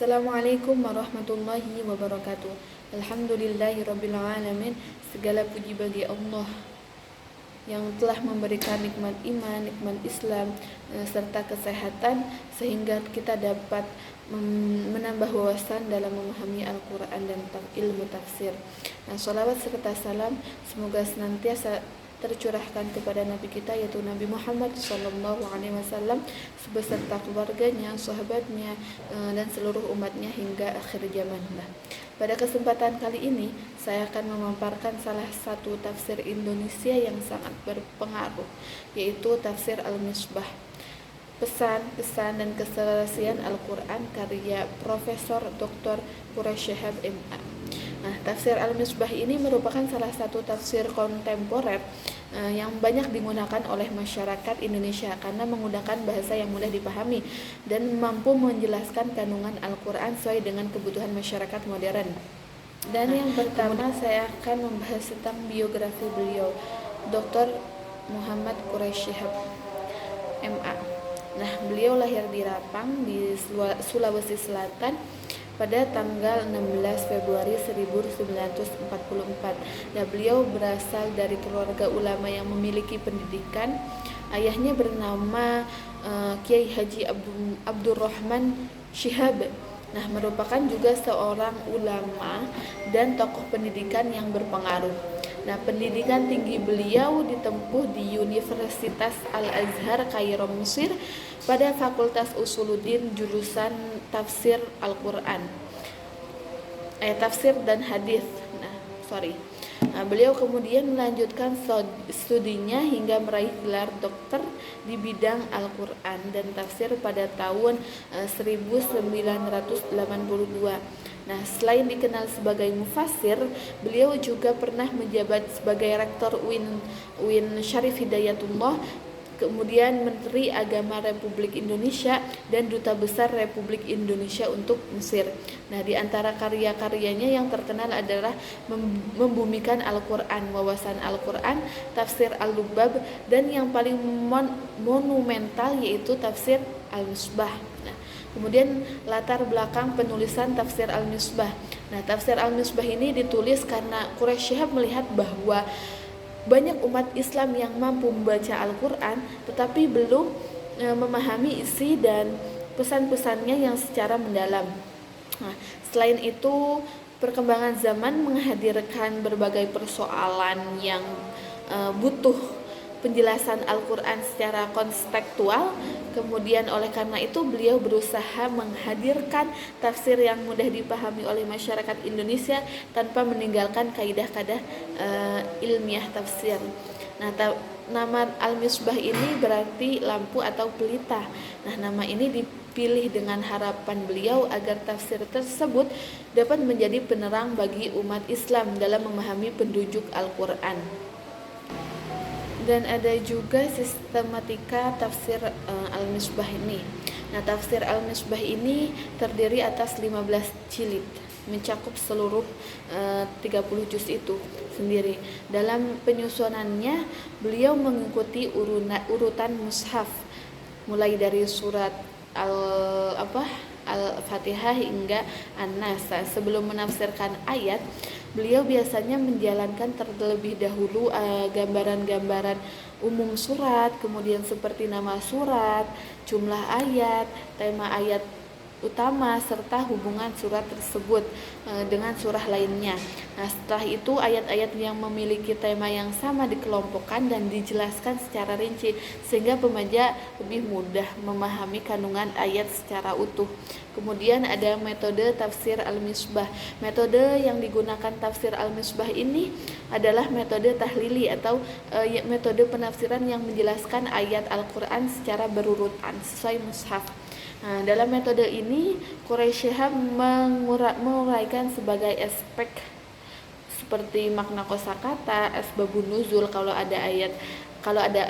Assalamualaikum warahmatullahi wabarakatuh. Alhamdulillahirabbil alamin. Segala puji bagi Allah yang telah memberikan nikmat iman, nikmat Islam, serta kesehatan sehingga kita dapat menambah wawasan dalam memahami Al-Quran dan ilmu tafsir. Sholawat serta salam semoga senantiasa tercurahkan kepada Nabi kita, yaitu Nabi Muhammad SAW, beserta keluarganya, sahabatnya, dan seluruh umatnya hingga akhir zaman. Pada kesempatan kali ini saya akan memaparkan salah satu tafsir Indonesia yang sangat berpengaruh, yaitu tafsir Al-Misbah, pesan-pesan dan keselesaian Al-Quran, karya Profesor Dr. Quraish Shihab MA. Tafsir Al-Misbah ini merupakan salah satu tafsir kontemporer yang banyak digunakan oleh masyarakat Indonesia karena menggunakan bahasa yang mudah dipahami dan mampu menjelaskan kandungan Al-Quran sesuai dengan kebutuhan masyarakat modern. Dan yang pertama saya akan membahas tentang biografi beliau, Dr. Muhammad Quraish Shihab MA. Beliau lahir di Rapang di Sulawesi Selatan pada tanggal 16 Februari 1944. Beliau berasal dari keluarga ulama yang memiliki pendidikan. Ayahnya bernama Kiai Haji Abdurrahman Shihab. Merupakan juga seorang ulama dan tokoh pendidikan yang berpengaruh. Pendidikan tinggi beliau ditempuh di Universitas Al-Azhar Kairo, Mesir, pada Fakultas Usuluddin jurusan Tafsir Al-Quran, Tafsir dan Hadis. Beliau kemudian melanjutkan studinya hingga meraih gelar dokter di bidang Al-Quran dan tafsir pada tahun 1982. Selain dikenal sebagai mufassir, beliau juga pernah menjabat sebagai rektor UIN Syarif Hidayatullah, kemudian Menteri Agama Republik Indonesia dan Duta Besar Republik Indonesia untuk Mesir. Di antara karya-karyanya yang terkenal adalah membumikan Al-Quran, wawasan Al-Quran, tafsir Al-Lubab, dan yang paling monumental yaitu tafsir Al-Misbah. Kemudian latar belakang penulisan tafsir Al-Misbah. Tafsir Al-Misbah ini ditulis karena Quraish Shihab melihat bahwa banyak umat Islam yang mampu membaca Al-Quran tetapi belum memahami isi dan pesan-pesannya yang secara mendalam. Selain itu, perkembangan zaman menghadirkan berbagai persoalan yang butuh penjelasan Al-Quran secara kontekstual. Kemudian oleh karena itu beliau berusaha menghadirkan tafsir yang mudah dipahami oleh masyarakat Indonesia tanpa meninggalkan kaidah-kaidah ilmiah tafsir. Nama Al-Misbah ini berarti lampu atau pelita. Nama ini dipilih dengan harapan beliau agar tafsir tersebut dapat menjadi penerang bagi umat Islam dalam memahami petunjuk Al-Quran. Dan ada juga sistematika tafsir Al-Misbah ini. Tafsir Al-Misbah ini terdiri atas 15 jilid, mencakup seluruh 30 juz itu sendiri. Dalam penyusunannya, beliau mengikuti urutan mushaf, mulai dari surat Al-Fatihah hingga An-Nas. Sebelum menafsirkan ayat, beliau biasanya menjalankan terlebih dahulu gambaran-gambaran umum surat, kemudian seperti nama surat, jumlah ayat, tema ayat utama, serta hubungan surat tersebut dengan surah lainnya. Setelah itu ayat-ayat yang memiliki tema yang sama dikelompokkan dan dijelaskan secara rinci sehingga pembaca lebih mudah memahami kandungan ayat secara utuh. Kemudian ada metode tafsir Al-Misbah. Metode yang digunakan tafsir Al-Misbah ini adalah metode tahlili atau metode penafsiran yang menjelaskan ayat Al-Quran secara berurutan sesuai mushaf. Dalam metode ini Quraish Shihab menguraikan sebagai aspek seperti makna kosakata, asbabun nuzul kalau ada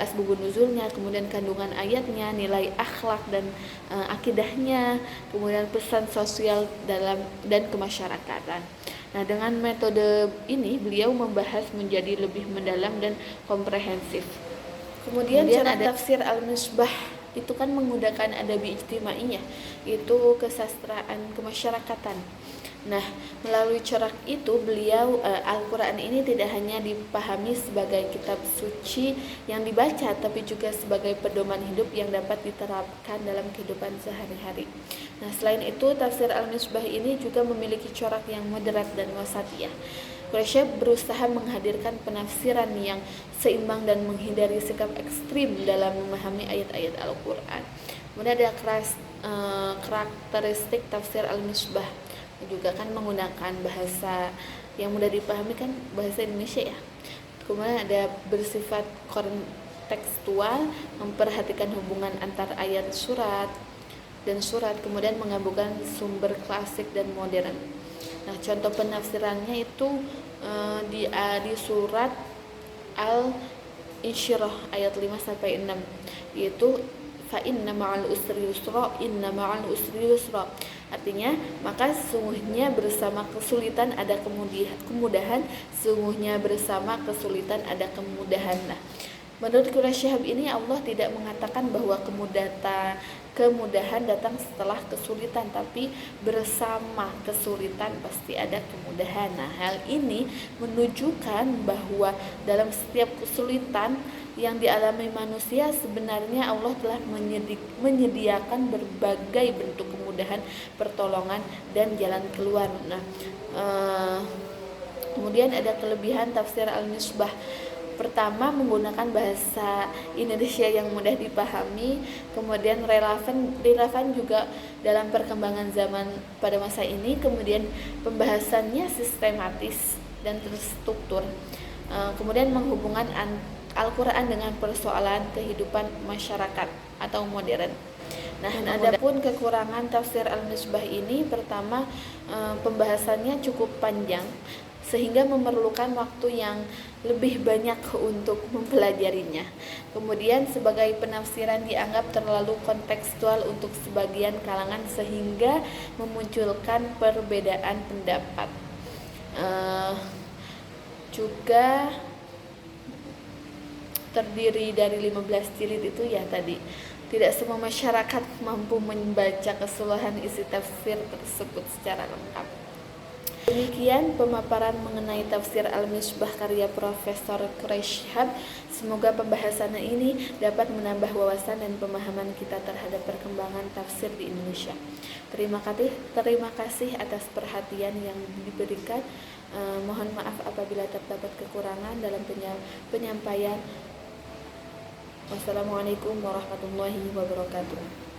asbabun nuzulnya, kemudian kandungan ayatnya, nilai akhlak dan akidahnya, kemudian pesan sosial dan kemasyarakatan. Dengan metode ini beliau membahas menjadi lebih mendalam dan komprehensif. Kemudian ada tafsir Al-Misbah itu kan menggunakan adabi ijtimaiyah, itu kesastraan kemasyarakatan. Nah, melalui corak itu beliau Al-Quran ini tidak hanya dipahami sebagai kitab suci yang dibaca, tapi juga sebagai pedoman hidup yang dapat diterapkan dalam kehidupan sehari-hari. Nah, selain itu tafsir Al-Misbah ini juga memiliki corak yang moderat dan wasatiyah. Quraisy berusaha menghadirkan penafsiran yang seimbang dan menghindari sikap ekstrim dalam memahami ayat-ayat Al-Quran. Kemudian ada karakteristik tafsir Al-Misbah, juga kan menggunakan bahasa yang mudah dipahami, kan bahasa Indonesia ya. Kemudian ada bersifat kontekstual, memperhatikan hubungan antar ayat surat dan surat, kemudian menggabungkan sumber klasik dan modern. Nah, contoh penafsirannya itu di surat Al-Insyirah ayat 5 sampai 6, yaitu fa inna ma'al usri yusra, inna ma'al usri yusra. Artinya, maka sesungguhnya bersama kesulitan ada kemudahan, sesungguhnya bersama kesulitan ada kemudahan. Nah, menurut Quraisy Shihab ini Allah tidak mengatakan bahwa kemudahan datang setelah kesulitan, tapi bersama kesulitan pasti ada kemudahan. Nah, hal ini menunjukkan bahwa dalam setiap kesulitan yang dialami manusia sebenarnya Allah telah menyediakan berbagai bentuk kemudahan, pertolongan, dan jalan keluar. Nah, kemudian ada kelebihan tafsir Al-Misbah. Pertama, menggunakan bahasa Indonesia yang mudah dipahami, kemudian relevan juga dalam perkembangan zaman pada masa ini, kemudian pembahasannya sistematis dan terstruktur, kemudian menghubungkan Al-Quran dengan persoalan kehidupan masyarakat atau modern. Nah, adapun kekurangan tafsir Al-Misbah ini, pertama, pembahasannya cukup panjang sehingga memerlukan waktu yang lebih banyak untuk mempelajarinya. Kemudian sebagai penafsiran dianggap terlalu kontekstual untuk sebagian kalangan sehingga memunculkan perbedaan pendapat. Juga terdiri dari 15 jilid itu ya tadi. Tidak semua masyarakat mampu membaca keseluruhan isi tafsir tersebut secara lengkap. Demikian pemaparan mengenai tafsir Al-Misbah karya Profesor Quraisy Shihab. Semoga pembahasan ini dapat menambah wawasan dan pemahaman kita terhadap perkembangan tafsir di Indonesia. Terima kasih atas perhatian yang diberikan. Mohon maaf apabila terdapat kekurangan dalam penyampaian. Wassalamualaikum warahmatullahi wabarakatuh.